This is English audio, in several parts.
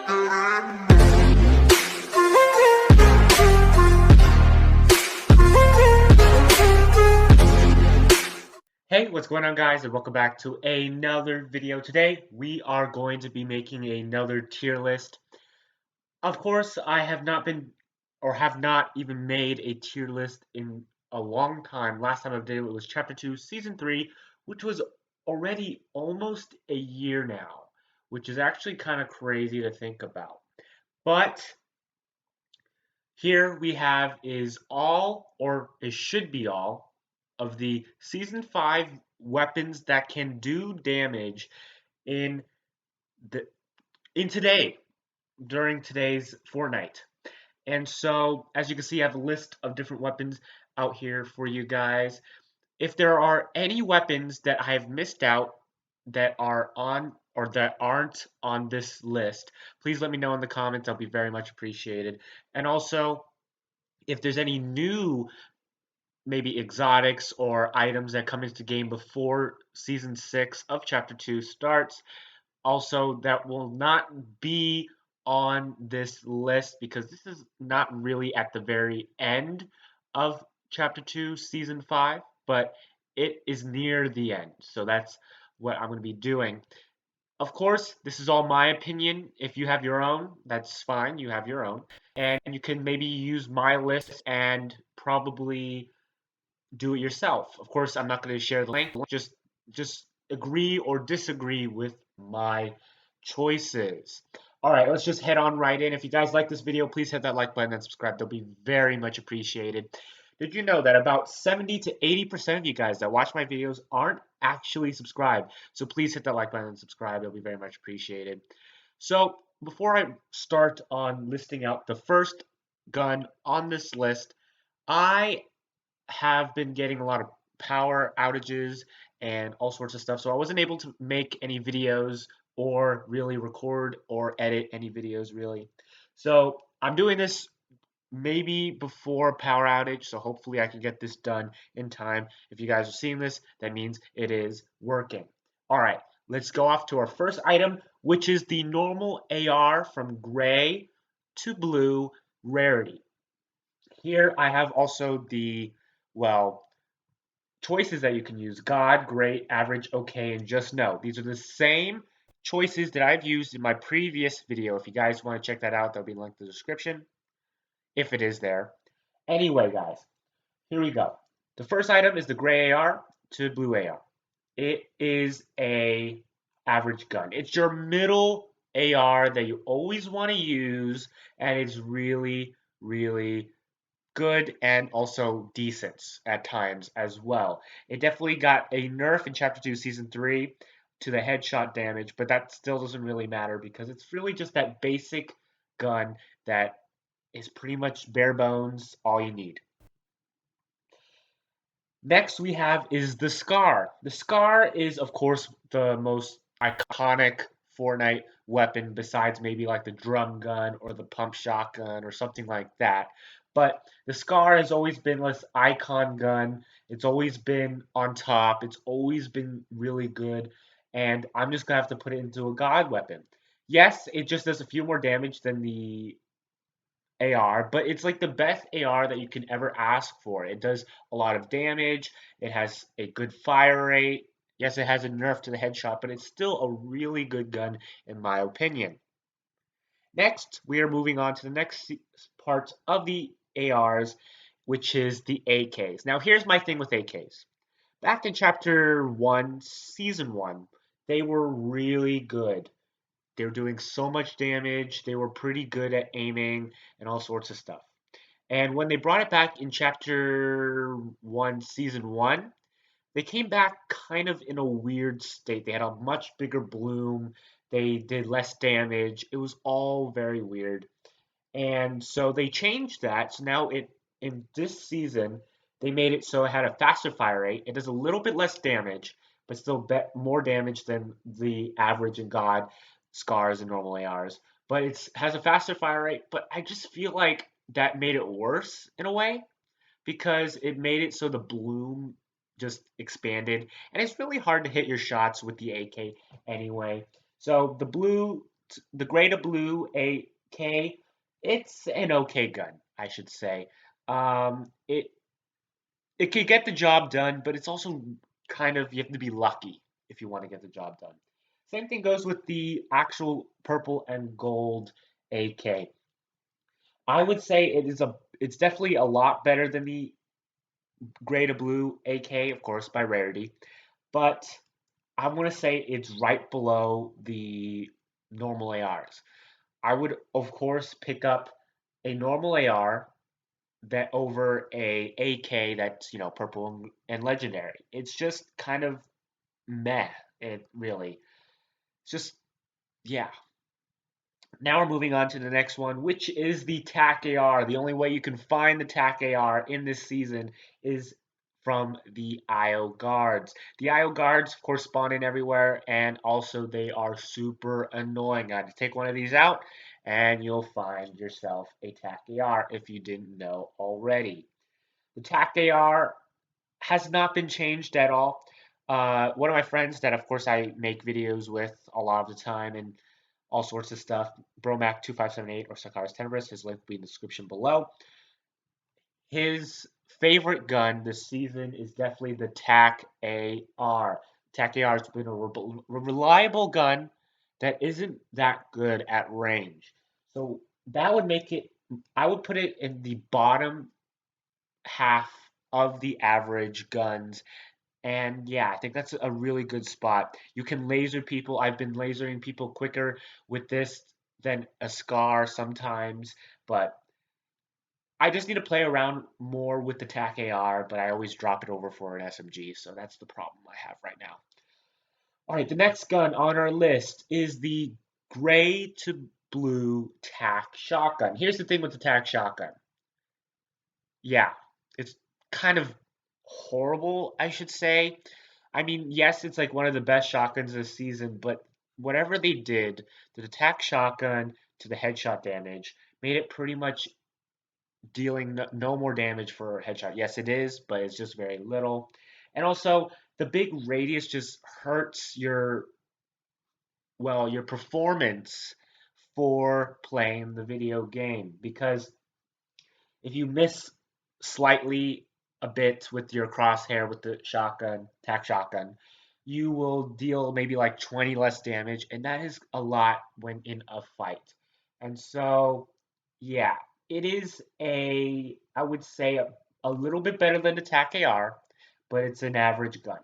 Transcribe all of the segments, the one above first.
Hey, what's going on guys, and welcome back to another video. Today we are going to be making another tier list. Of course, I have not been or have not even made a tier list in a long time. Last time I did it was chapter 2 season 3, which was already almost a year now, which is actually kind of crazy to think about. But here we have is all, or it should be all, of the Season 5 weapons that can do damage in the today, during today's Fortnite. And so, as you can see, I have a list of different weapons out here for you guys. If there are any weapons that I have missed out that are on or that aren't on this list, please let me know in the comments. I'll be very much appreciated. And also, if there's any new maybe exotics or items that come into the game before season 6 of chapter 2 starts, also that will not be on this list because this is not really at the very end of chapter 2 season 5, but it is near the end, so that's what I'm going to be doing. Of course, this is all my opinion. If you have your own, that's fine. You have your own. And you can maybe use my list and probably do it yourself. Of course, I'm not going to share the link. Just agree or disagree with my choices. All right, let's just head on right in. If you guys like this video, please hit that like button and subscribe. They'll be very much appreciated. Did you know that about 70 to 80% of you guys that watch my videos aren't actually subscribed? So please hit that like button and subscribe. It'll be very much appreciated. So before I start on listing out the first gun on this list, I have been getting a lot of power outages and all sorts of stuff. So I wasn't able to make any videos or really record or edit any videos really. So I'm doing this maybe before power outage. So hopefully I can get this done in time. If you guys are seeing this, that means it is working. All right, let's go off to our first item, which is the normal AR from gray to blue rarity. Here I have also the, well, choices that you can use: God, great, average, okay, and just no. These are the same choices that I've used in my previous video. If you guys want to check that out, there'll be a link in the description, if it is there. Anyway, guys, here we go. The first item is the gray AR to blue AR. It is a average gun. It's your middle AR that you always want to use, and it's really, really good and also decent at times as well. It definitely got a nerf in Chapter 2 Season 3 to the headshot damage, but that still doesn't really matter because it's really just that basic gun that is pretty much bare bones, all you need. Next we have is the Scar. The Scar is, of course, the most iconic Fortnite weapon besides maybe like the drum gun or the pump shotgun or something like that. But the Scar has always been this icon gun. It's always been on top. It's always been really good. And I'm just gonna have to put it into a god weapon. Yes, it just does a few more damage than the AR, but it's like the best AR that you can ever ask for. It does a lot of damage. It has a good fire rate. Yes, it has a nerf to the headshot, but it's still a really good gun in my opinion. Next, we are moving on to the next part of the ARs, which is the AKs. Now, here's my thing with AKs. Back in Chapter 1, Season 1, they were really good. They were doing so much damage. They were pretty good at aiming and all sorts of stuff. And when they brought it back in Chapter 1, Season 1, they came back kind of in a weird state. They had a much bigger bloom. They did less damage. It was all very weird. And so they changed that. So now in this season, they made it so it had a faster fire rate. It does a little bit less damage, but still more damage than the average and God scars and normal ARs. But it has a faster fire rate. But I just feel like that made it worse in a way because it made it so the bloom just expanded. And it's really hard to hit your shots with the AK anyway. So the blue the gray to blue AK, it's an okay gun, I should say. It can get the job done, but it's also kind of you have to be lucky if you want to get the job done. Same thing goes with the actual purple and gold AK. I would say it's definitely a lot better than the gray to blue AK, of course, by rarity, but I want to say it's right below the normal ARs. I would, of course, pick up a normal AR that over a AK that's purple and legendary. It's just kind of meh. It really. It's just yeah. Now we're moving on to the next one, which is the Tack AR. The only way you can find the Tack AR in this season is from the IO guards. The IO guards, of course, spawn in everywhere, and also they are super annoying. I had to take one of these out, and you'll find yourself a Tack AR if you didn't know already. The Tack AR has not been changed at all. One of my friends that, of course, I make videos with a lot of the time and all sorts of stuff, Bromac2578 or Sakaris Tenebris, his link will be in the description below. His favorite gun this season is definitely the Tack AR. Tack AR has been a reliable gun that isn't that good at range. So that would make it, I would put it in the bottom half of the average guns. And yeah, I think that's a really good spot. You can laser people. I've been lasering people quicker with this than a Scar sometimes, but I just need to play around more with the TAC AR, but I always drop it over for an SMG, so that's the problem I have right now. All right, the next gun on our list is the gray to blue TAC shotgun. Here's the thing with the TAC shotgun. Yeah, it's kind of horrible, I should say. I mean, yes, it's like one of the best shotguns this season, but whatever they did, the attack shotgun to the headshot damage made it pretty much dealing no more damage for headshot. Yes, it is, but it's just very little. And also, the big radius just hurts your performance for playing the video game because if you miss slightly a bit with your crosshair with the shotgun, tack shotgun, you will deal maybe like 20 less damage, and that is a lot when in a fight. And so, yeah, it is I would say a little bit better than the tack AR, but it's an average gun.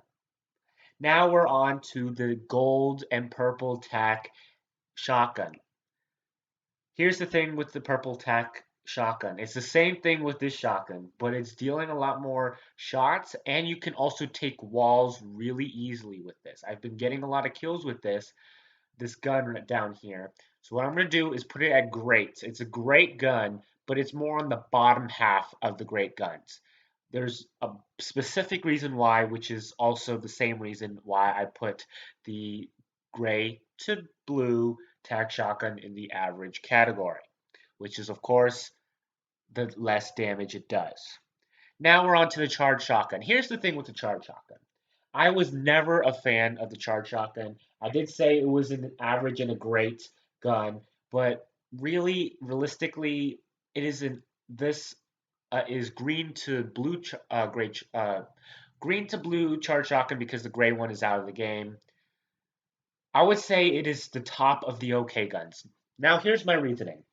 Now we're on to the gold and purple tack shotgun. Here's the thing with the purple tack shotgun. It's the same thing with this shotgun, but it's dealing a lot more shots, and you can also take walls really easily with this. I've been getting a lot of kills with this gun right down here. So what I'm going to do is put it at great. It's a great gun, but it's more on the bottom half of the great guns. There's a specific reason why, which is also the same reason why I put the gray to blue tac shotgun in the average category, which is, of course, the less damage it does. Now we're on to the charged shotgun. Here's the thing with the charged shotgun. I was never a fan of the charged shotgun. I did say it was an average and a great gun, but really, realistically, it isn't. This is green to blue, green to blue charged shotgun because the gray one is out of the game. I would say it is the top of the OK guns. Now, here's my reasoning.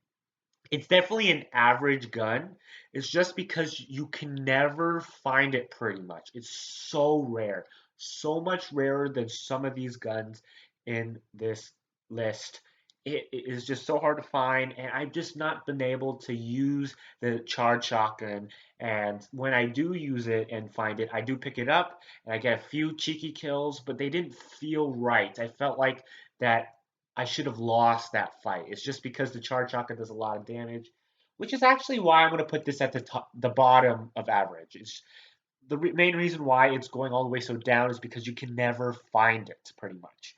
It's definitely an average gun. It's just because you can never find it pretty much. It's so rare. So much rarer than some of these guns in this list. It is just so hard to find, and I've just not been able to use the charged shotgun. And when I do use it and find it, I do pick it up, and I get a few cheeky kills, but they didn't feel right. I felt like that I should have lost that fight. It's just because the charge shotgun does a lot of damage, which is actually why I'm going to put this at the bottom of average. It's the main reason why it's going all the way so down is because you can never find it, pretty much.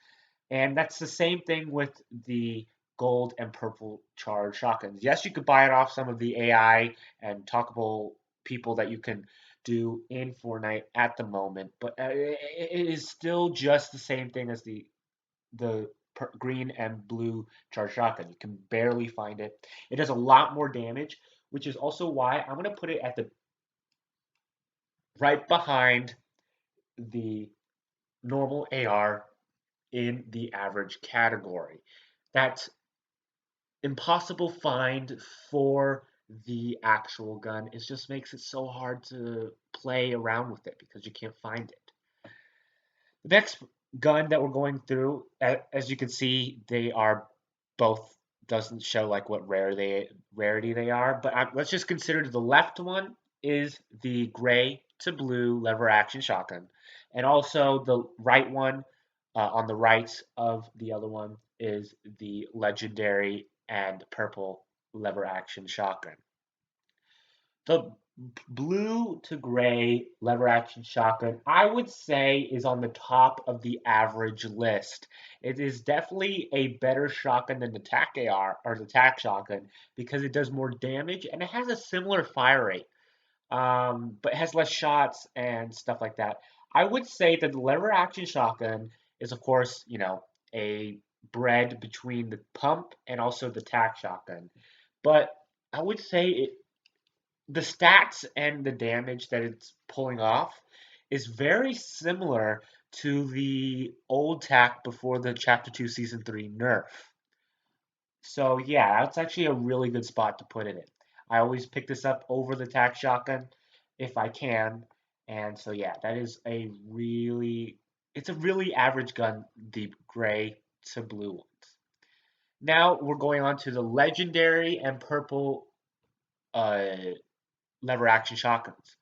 And that's the same thing with the gold and purple charge shotguns. Yes, you could buy it off some of the AI and talkable people that you can do in Fortnite at the moment, but it is still just the same thing as the green and blue charged shotgun. You can barely find it. It does a lot more damage, which is also why I'm going to put it at the right behind the normal AR in the average category. That's impossible find for the actual gun. It just makes it so hard to play around with it because you can't find it. The next gun that we're going through, as you can see, they are both doesn't show like what rarity they are, but let's just consider the left one is the gray to blue lever action shotgun, and also the right one on the right of the other one is the legendary and purple lever action shotgun. The blue to gray lever action shotgun, I would say, is on the top of the average list. It is definitely a better shotgun than the Tack AR or the Tack shotgun because it does more damage and it has a similar fire rate, but it has less shots and stuff like that. I would say that the lever action shotgun is, of course, a bred between the pump and also the Tack shotgun, but I would say the stats and the damage that it's pulling off is very similar to the old Tack before the Chapter 2 Season 3 nerf. So yeah, that's actually a really good spot to put it in. I always pick this up over the Tack shotgun if I can. And so yeah, it's a really average gun, the gray to blue ones. Now we're going on to the legendary and purple uh, lever action shotguns.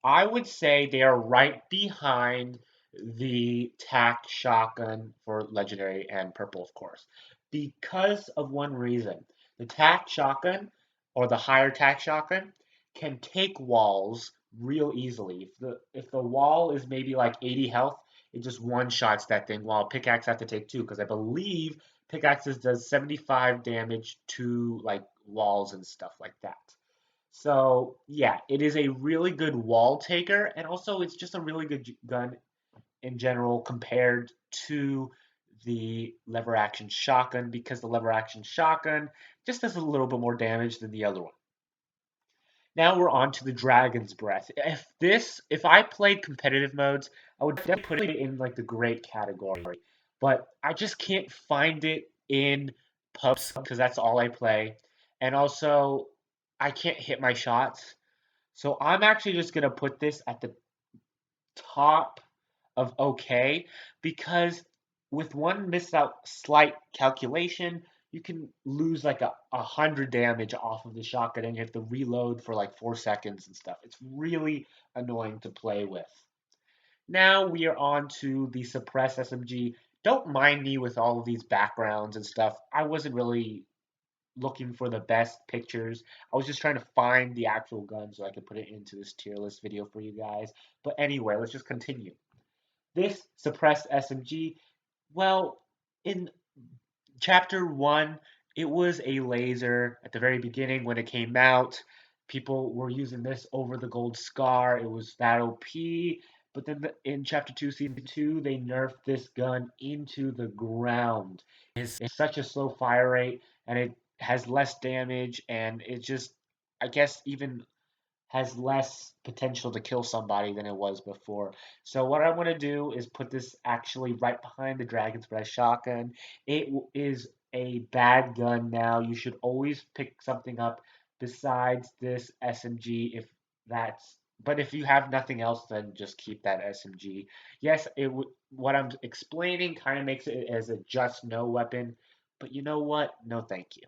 I would say they are right behind the Tack shotgun for legendary and purple, of course, because of one reason. The Tack shotgun or the higher Tack shotgun can take walls real easily. If the wall is maybe like 80 health, it just one shots that thing. While pickaxe have to take two, because I believe pickaxes does 75 damage to like walls and stuff like that. So yeah, it is a really good wall taker, and also it's just a really good gun in general compared to the lever action shotgun because the lever action shotgun just does a little bit more damage than the other one. Now we're on to the Dragon's Breath. If I played competitive modes, I would definitely put it in like the great category, but I just can't find it in pubs because that's all I play, and also I can't hit my shots. So I'm actually just gonna put this at the top of okay because with one missed out slight calculation, you can lose like a hundred damage off of the shotgun and you have to reload for like 4 seconds and stuff. It's really annoying to play with. Now we are on to the suppress SMG. Don't mind me with all of these backgrounds and stuff. I wasn't really looking for the best pictures. I was just trying to find the actual gun so I could put it into this tier list video for you guys. But anyway, let's just continue. This suppressed SMG, well, in chapter 1, it was a laser at the very beginning when it came out. People were using this over the gold scar. It was that OP. But then in chapter 2, season 2, they nerfed this gun into the ground. It's such a slow fire rate and it has less damage and it just, I guess, even has less potential to kill somebody than it was before. So what I want to do is put this actually right behind the Dragon's Breath shotgun. It is a bad gun now. You should always pick something up besides this SMG if that's but if you have nothing else, then just keep that SMG. Yes, what I'm explaining kind of makes it as a just no weapon, but you know what? No, thank you.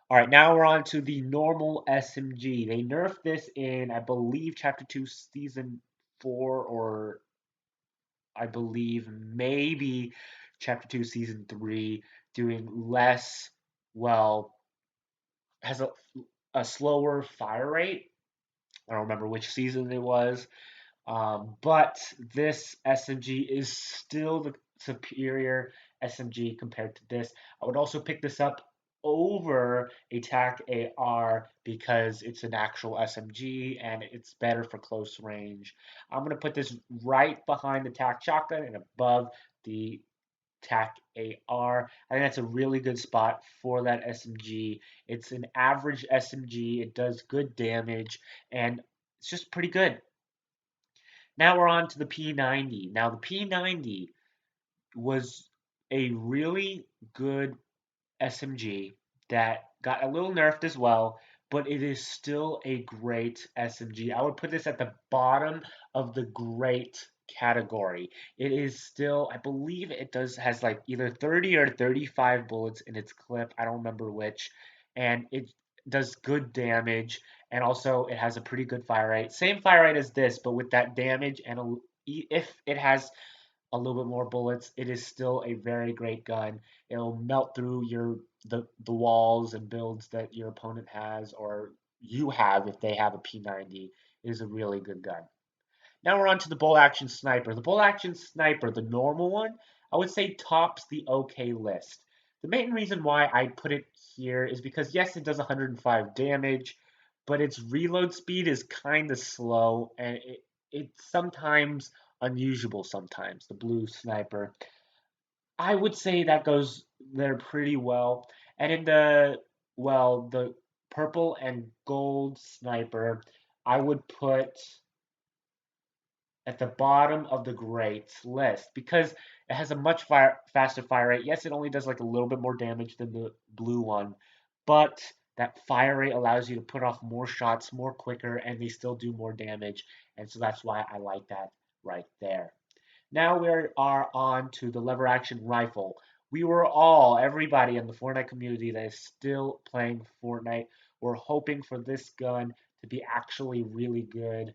All right, now we're on to the normal SMG. They nerfed this in, I believe, Chapter 2, Season 4, or I believe maybe Chapter 2, Season 3, doing less, well, has a slower fire rate. I don't remember which season it was. But this SMG is still the superior SMG compared to this. I would also pick this up over a TAC AR because it's an actual SMG and it's better for close range. I'm going to put this right behind the TAC shotgun and above the Tack AR. I think that's a really good spot for that SMG. It's an average SMG. It does good damage, and it's just pretty good. Now we're on to the P90. Now the P90 was a really good SMG that got a little nerfed as well, but it is still a great SMG. I would put this at the bottom of the great category. It is still, I believe it does has like either 30 or 35 bullets in its clip. I don't remember which. And it does good damage, and also it has a pretty good fire rate. Same fire rate as this, but with that damage and if it has a little bit more bullets, it is still a very great gun. It'll melt through the walls and builds that your opponent has or you have if they have a P90. It is a really good gun. Now we're on to the bolt action sniper. The bolt action sniper, the normal one, I would say tops the okay list. The main reason why I put it here is because yes, it does 105 damage, but its reload speed is kind of slow and it's sometimes unusable sometimes, the blue sniper. I would say that goes there pretty well. And in the purple and gold sniper, I would put at the bottom of the greats list because it has a much faster fire rate. Yes, it only does like a little bit more damage than the blue one, but that fire rate allows you to put off more shots more quicker and they still do more damage. And so that's why I like that right there. Now we are on to the lever action rifle. Everybody in the Fortnite community that is still playing Fortnite, we're hoping for this gun to be actually really good,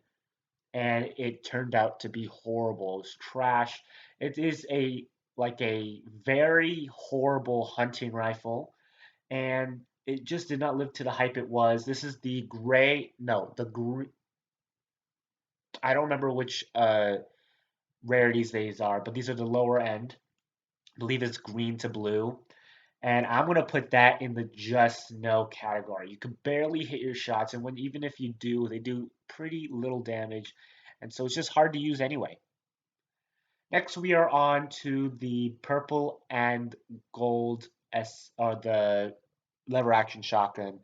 and it turned out to be horrible. It's trash. It is a very horrible hunting rifle, and it just did not live to the hype it was. This is the gray, no, I don't remember which rarities these are, but these are the lower end. I believe it's green to blue. And I'm gonna put that in the just no category. You can barely hit your shots, and when even if you do, they do pretty little damage, and so it's just hard to use anyway. Next, we are on to the purple and gold S or the lever action shotgun.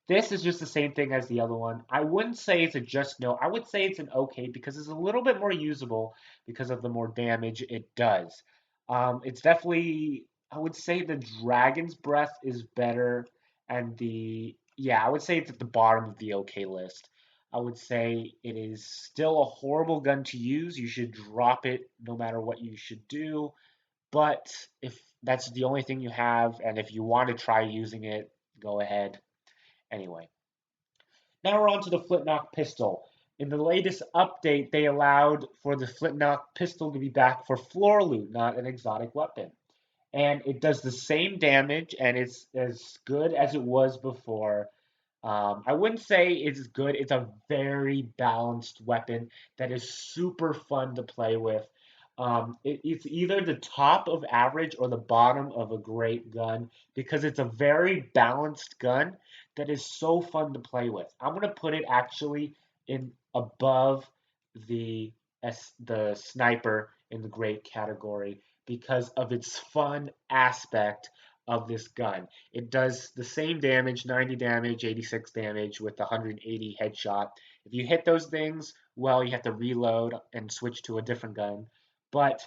This is just the same thing as the other one. I wouldn't say it's a just no. I would say it's an okay because it's a little bit more usable because of the more damage it does. It's definitely, I would say the Dragon's Breath is better, and I would say it's at the bottom of the okay list. I would say it is still a horrible gun to use. You should drop it no matter what you should do. But if that's the only thing you have, and if you want to try using it, go ahead. Anyway, now we're on to the Flintlock pistol. In the latest update, they allowed for the Flintlock pistol to be back for floor loot, not an exotic weapon. And it does the same damage, and it's as good as it was before. I wouldn't say it's good. It's a very balanced weapon that is super fun to play with. It's either the top of average or the bottom of a great gun because it's a very balanced gun that is so fun to play with. I'm gonna put it actually in above the the sniper in the great category because of its fun aspect of this gun. It does the same damage, 90 damage, 86 damage with 180 headshot. If you hit those things, well, you have to reload and switch to a different gun. But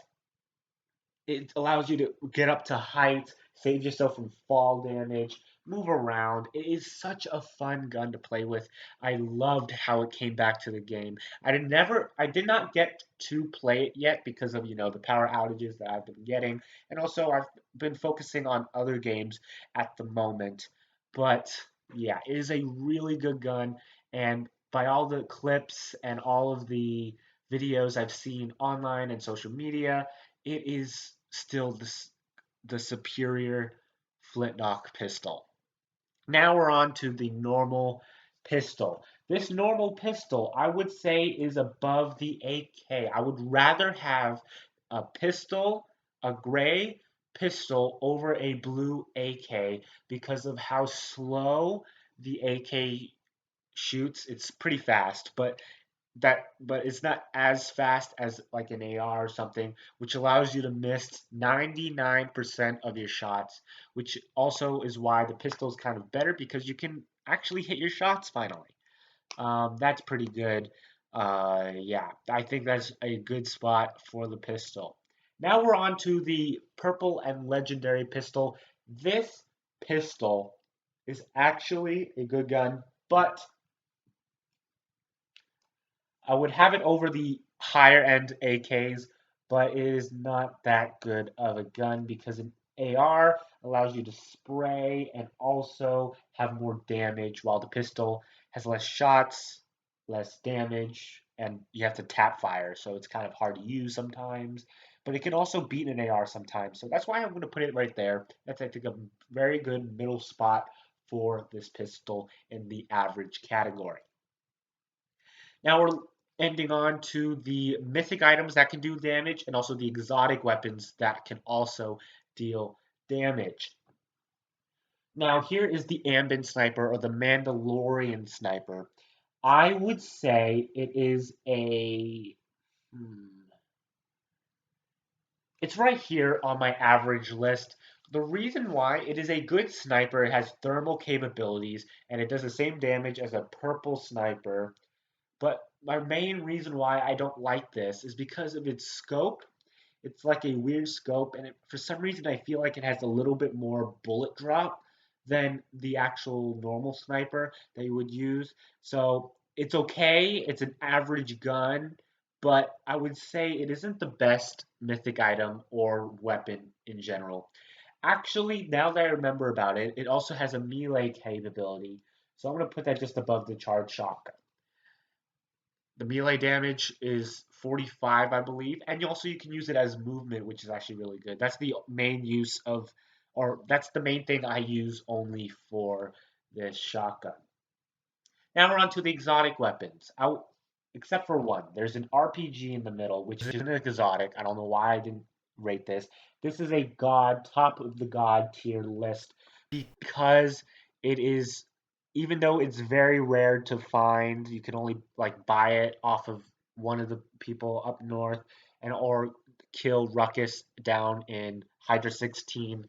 it allows you to get up to height, save yourself from fall damage, move around. It is such a fun gun to play with. I loved how it came back to the game. I did not get to play it yet because of the power outages that I've been getting, and also I've been focusing on other games at the moment. But yeah, it is a really good gun, and by all the clips and all of the videos I've seen online and social media, it is still the superior flintlock pistol. Now we're on to the normal pistol. This normal pistol, I would say, is above the 8K. I would rather have a pistol, a gray pistol, over a blue AK because of how slow the AK shoots. It's pretty fast, but but it's not as fast as like an AR or something, which allows you to miss 99% of your shots, which also is why the pistol is kind of better because you can actually hit your shots finally. That's pretty good. Yeah, I think that's a good spot for the pistol. Now we're on to the purple and legendary pistol. This pistol is actually a good gun, but I would have it over the higher end AKs, but it is not that good of a gun because an AR allows you to spray and also have more damage, while the pistol has less shots, less damage, and you have to tap fire, so it's kind of hard to use sometimes. But it can also beat an AR sometimes, so that's why I'm going to put it right there. That's, I think, a very good middle spot for this pistol in the average category. Now we're ending on to the mythic items that can do damage and also the exotic weapons that can also deal damage. Now here is the Ambient Sniper or the Mandalorian Sniper. I would say it is hmm, it's right here on my average list. The reason why it is a good sniper, it has thermal capabilities and it does the same damage as a purple sniper. But my main reason why I don't like this is because of its scope. It's like a weird scope, and for some reason, I feel like it has a little bit more bullet drop than the actual normal sniper that you would use. So it's okay. It's an average gun, but I would say it isn't the best mythic item or weapon in general. Actually, now that I remember about it, it also has a melee capability. So I'm going to put that just above the charged shotgun. The melee damage is 45, I believe, and you can use it as movement, which is actually really good. That's the main use of, or that's the main thing I use only for this shotgun. Now we're on to the exotic weapons. Except for one, there's an RPG in the middle, which is an exotic. I don't know why I didn't rate this. This is a god, top of the god tier list because it is, even though it's very rare to find, you can only like buy it off of one of the people up north and or kill Ruckus down in Hydra 16.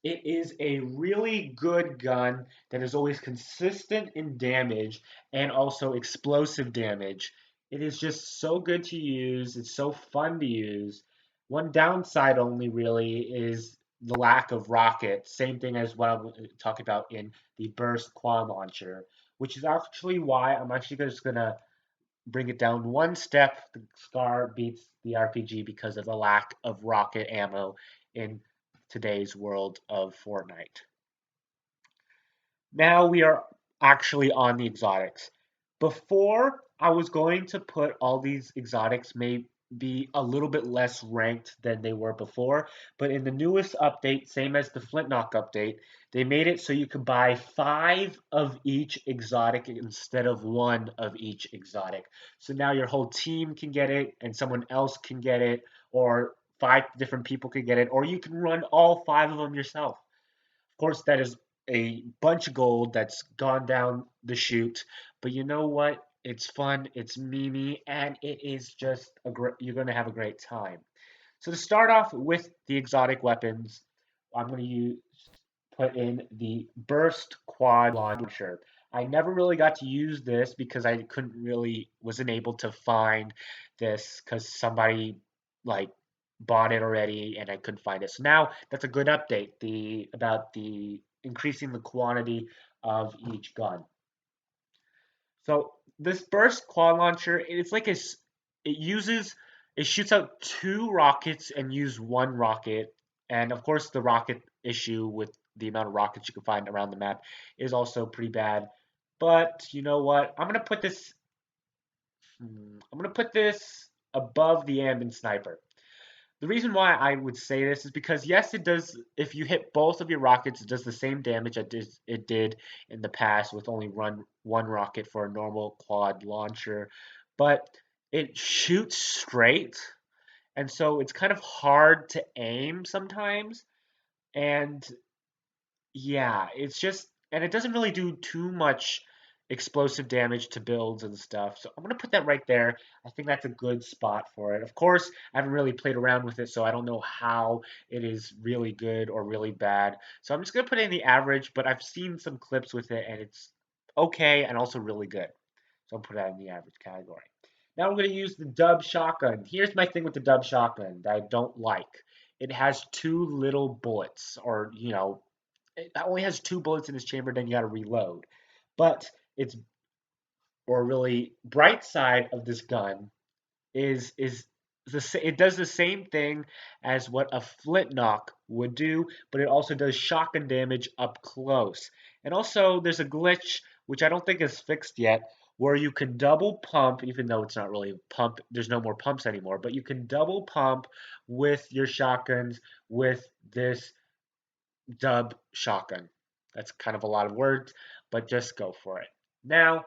It is a really good gun that is always consistent in damage and also explosive damage. It is just so good to use. It's so fun to use. One downside only really is the lack of rockets. Same thing as what I'm talking about in the burst quad launcher, which is actually why I'm actually just gonna bring it down one step. The Scar beats the RPG because of the lack of rocket ammo in today's world of Fortnite. Now we are actually on the exotics. Before, I was going to put all these exotics may be a little bit less ranked than they were before, but in the newest update, same as the Flintknock update, they made it so you can buy five of each exotic instead of one of each exotic. So now your whole team can get it, and someone else can get it, or five different people can get it, or you can run all five of them yourself. Of course, that is a bunch of gold that's gone down the chute, but you know what? It's fun, it's memey, and it is just you're going to have a great time. So to start off with the exotic weapons, I'm going to put in the burst quad launcher. I never really got to use this because I couldn't really wasn't able to find this because somebody like bought it already and I couldn't find it. So now that's a good update. The about the increasing the quantity of each gun. So this burst quad launcher, it's like it uses it shoots out two rockets and use one rocket. And of course, the rocket issue with the amount of rockets you can find around the map is also pretty bad. But you know what? I'm gonna put this above the ambient sniper. The reason why I would say this is because yes, it does. If you hit both of your rockets, it does the same damage it did in the past with only one rocket for a normal quad launcher, but it shoots straight, and so it's kind of hard to aim sometimes. And yeah, it's just, and it doesn't really do too much. explosive damage to builds and stuff. So I'm gonna put that right there. I think that's a good spot for it. Of course, I haven't really played around with it, so I don't know how it is really good or really bad. So I'm just gonna put it in the average, but I've seen some clips with it and it's okay and also really good. So I'll put that in the average category. Now we're going to use the dub shotgun. Here's my thing with the dub shotgun that I don't like. It has too little bullets, or, it only has two bullets in its chamber, then you got to reload. But it's, or really bright side of this gun is it does the same thing as what a flintlock would do, but it also does shotgun damage up close. And also there's a glitch which I don't think is fixed yet, where you can double pump, even though it's not really a pump, there's no more pumps anymore, but you can double pump with your shotguns with this dub shotgun. That's kind of a lot of words, but just go for it. Now,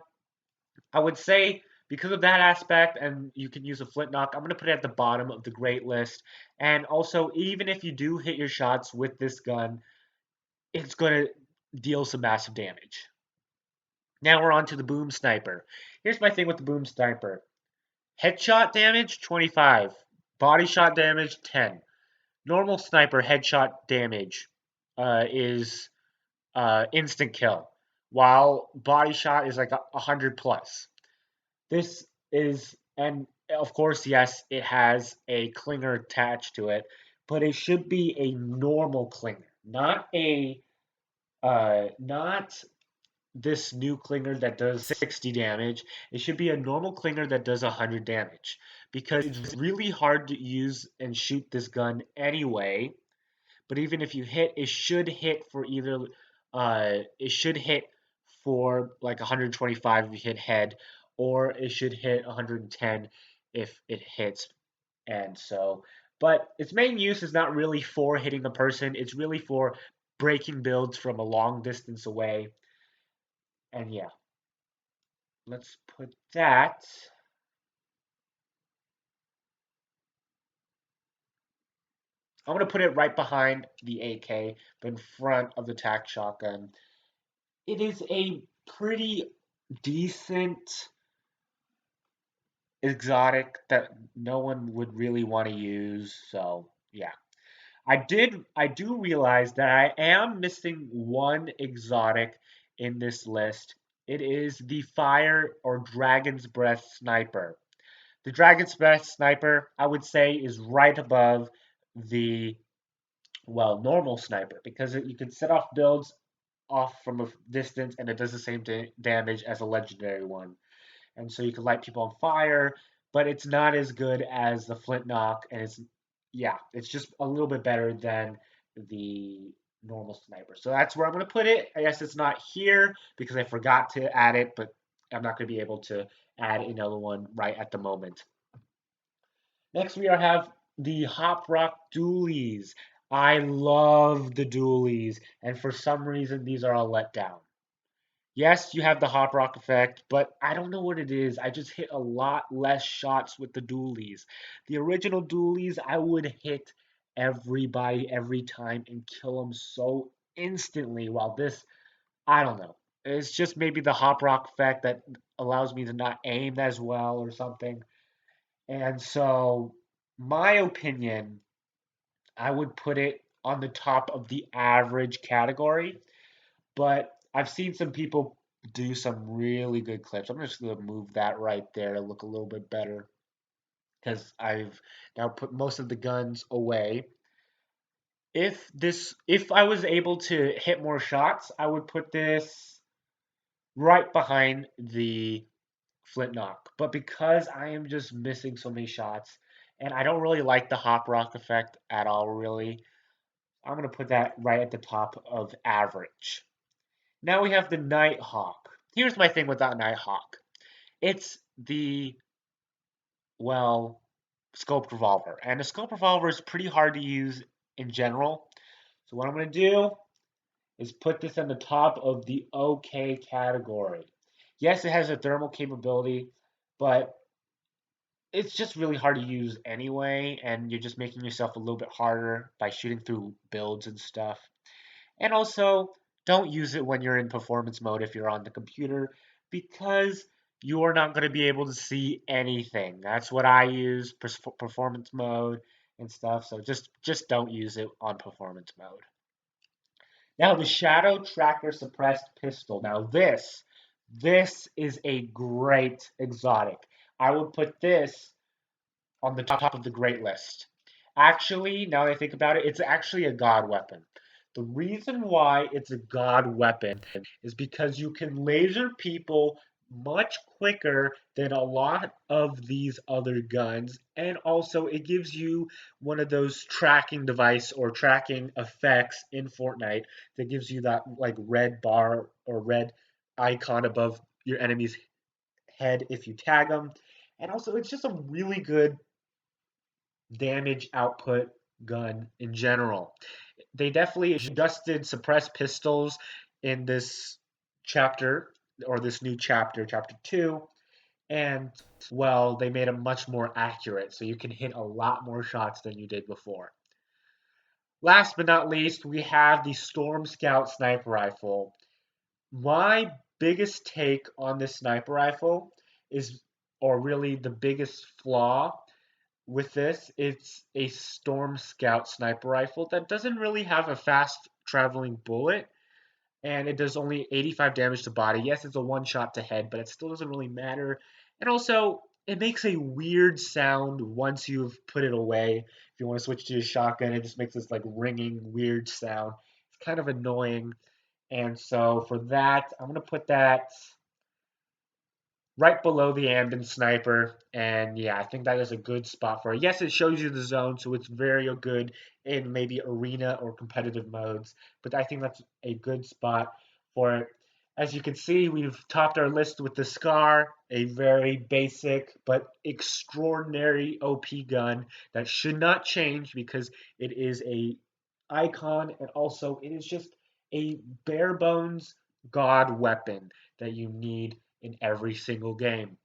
I would say because of that aspect, and you can use a flintlock, I'm going to put it at the bottom of the great list. And also, even if you do hit your shots with this gun, it's going to deal some massive damage. Now we're on to the boom sniper. Here's my thing with the boom sniper. Headshot damage, 25. Body shot damage, 10. Normal sniper headshot damage is instant kill, while body shot is like 100 plus. This is, and of course, yes, it has a clinger attached to it, but it should be a normal clinger, not this new clinger that does 60 damage. It should be a normal clinger that does 100 damage because it's really hard to use and shoot this gun anyway. But even if you hit, it should hit for like 125 if you hit head, or it should hit 110 if it hits. And so, but its main use is not really for hitting a person, it's really for breaking builds from a long distance away. And yeah, let's put that. I'm gonna put it right behind the AK, but in front of the tac shotgun. It is a pretty decent exotic that no one would really want to use. So yeah, I do realize that I am missing one exotic in this list. It is the fire or dragon's breath sniper. The dragon's breath sniper, I would say, is right above the, well, normal sniper because you can set off builds off from a distance and it does the same damage as a legendary one. And so you can light people on fire, but it's not as good as the flintlock, and it's just a little bit better than the normal sniper. So that's where I'm going to put it. I guess it's not here because I forgot to add it, but I'm not going to be able to add another one right at the moment. Next, we have the Hop Rock Dualies. I love the Dualies, and for some reason, these are a letdown. Yes, you have the Hop Rock effect, but I don't know what it is. I just hit a lot less shots with the dualies. The original dualies, I would hit everybody every time and kill them so instantly, while this, I don't know. It's just maybe the Hop Rock effect that allows me to not aim as well or something. And so, my opinion, I would put it on the top of the average category, but I've seen some people do some really good clips. I'm just gonna move that right there to look a little bit better because I've now put most of the guns away. If I was able to hit more shots, I would put this right behind the flintlock. But because I am just missing so many shots, and I don't really like the hop rock effect at all, really, I'm gonna put that right at the top of average. Now we have the Nighthawk. Here's my thing with that Nighthawk. It's the, well, scoped revolver. And a scoped revolver is pretty hard to use in general. So what I'm going to do is put this on the top of the OK category. Yes, it has a thermal capability, but it's just really hard to use anyway, and you're just making yourself a little bit harder by shooting through builds and stuff. And also, don't use it when you're in performance mode if you're on the computer Because you're not going to be able to see anything. That's what I use performance mode and stuff. So just don't use it on performance mode. Now the Shadow Tracker Suppressed Pistol. Now this is a great exotic. I would put this on the top of the great list. Actually, now that I think about it, it's actually a god weapon. The reason why it's a god weapon is because you can laser people much quicker than a lot of these other guns, and also it gives you one of those tracking device or tracking effects in Fortnite that gives you that like red bar or red icon above your enemy's head if you tag them. And also, it's just a really good damage output gun in general. They definitely adjusted suppressed pistols in this chapter or this new chapter, chapter 2, and well, they made them much more accurate so you can hit a lot more shots than you did before. Last but not least, we have the Storm Scout sniper rifle. My biggest take on this sniper rifle is, or really the biggest flaw with this, it's a Storm Scout sniper rifle that doesn't really have a fast traveling bullet, and it does only 85 damage to body. Yes, it's a one shot to head, but it still doesn't really matter. And also, it makes a weird sound once you've put it away. If you want to switch to a shotgun, it just makes this like ringing, weird sound. It's kind of annoying. And so for that, I'm going to put that right below the Ambin Sniper. And yeah, I think that is a good spot for it. Yes, it shows you the zone, so it's very good in maybe arena or competitive modes. But I think that's a good spot for it. As you can see, we've topped our list with the Scar, a very basic but extraordinary OP gun that should not change because it is a icon and also it is just a bare bones god weapon that you need in every single game.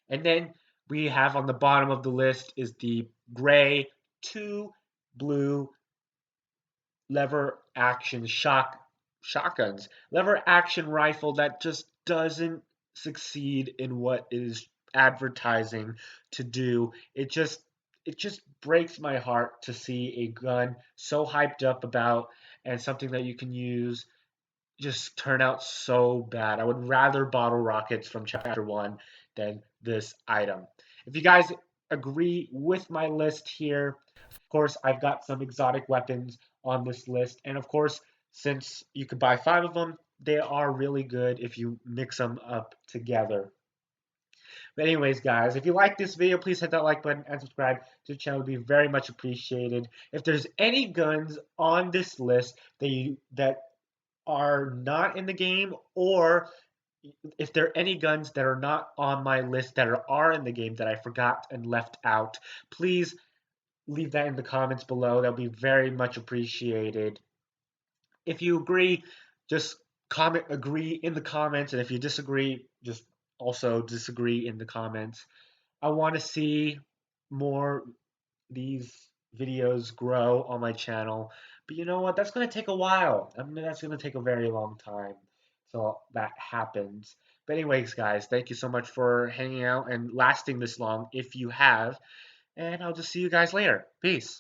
And then we have on the bottom of the list is the gray 2 blue lever action shotguns. Lever action rifle that just doesn't succeed in what it is advertising to do. It just breaks my heart to see a gun so hyped up about and something that you can use just turn out so bad. I would rather bottle rockets from chapter 1 than this item. If you guys agree with my list here, of course, I've got some exotic weapons on this list. And of course, since you could buy 5 of them, they are really good if you mix them up together. But anyways, guys, if you like this video, please hit that like button and subscribe to the channel. It would be very much appreciated. If there's any guns on this list that are not in the game, or if there are any guns that are not on my list that are in the game that I forgot and left out, please leave that in the comments below. That'll be very much appreciated. If you agree, just comment agree in the comments, and if you disagree, just also disagree in the comments. I want to see more these videos grow on my channel. But you know what? That's going to take a while. I mean, that's going to take a very long time. So that happens. But anyways, guys, thank you so much for hanging out and lasting this long if you have. And I'll just see you guys later. Peace.